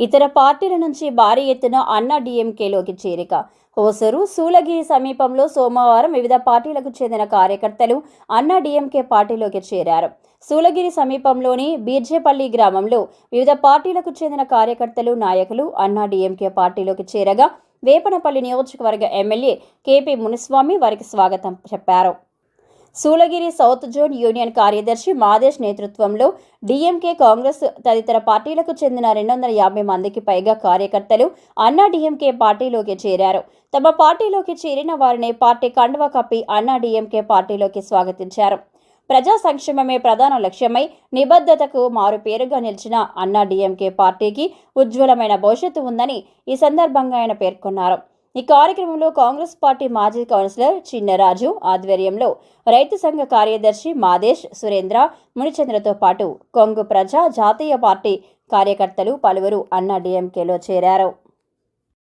ఇతర పార్టీల నుంచి భారీ ఎత్తున అన్నా డీఎంకేలోకి చేరిక. హోసూరు, సూలగిరి సమీపంలో సోమవారం వివిధ పార్టీలకు చెందిన కార్యకర్తలు అన్నా డీఎంకే పార్టీలోకి చేరారు. సూలగిరి సమీపంలోని బీర్జేపల్లి గ్రామంలో వివిధ పార్టీలకు చెందిన కార్యకర్తలు, నాయకులు అన్నా డీఎంకే పార్టీలోకి చేరగా వేపనపల్లి నియోజకవర్గ ఎమ్మెల్యే కేపీ మునిస్వామి వారికి స్వాగతం చెప్పారు. సూలగిరి సౌత్ జోన్ యూనియన్ కార్యదర్శి మాదేశ్ నేతృత్వంలో డీఎంకే, కాంగ్రెస్ తదితర పార్టీలకు చెందిన 250 మందికి పైగా కార్యకర్తలు అన్నా డీఎంకే పార్టీలోకి చేరారు. తమ పార్టీలోకి చేరిన వారిని పార్టీ కండువా కప్పి అన్నా డీఎంకే పార్టీలోకి స్వాగతించారు. ప్రజా సంక్షేమమే ప్రధాన లక్ష్యమై నిబద్ధతకు మారుపేరుగా నిలిచిన అన్నా డీఎంకే పార్టీకి ఉజ్వలమైన భవిష్యత్తు ఉందని ఈ సందర్భంగా ఆయన పేర్కొన్నారు. ఈ కార్యక్రమంలో కాంగ్రెస్ పార్టీ మాజీ కౌన్సిలర్ చిన్నరాజు ఆధ్వర్యంలో రైతు సంఘ కార్యదర్శి మాదేశ్, సురేంద్ర, మునిచంద్రతో పాటు కొంగు ప్రజా జాతీయ పార్టీ కార్యకర్తలు పలువురు అన్నా డీఎంకేలో చేరారు.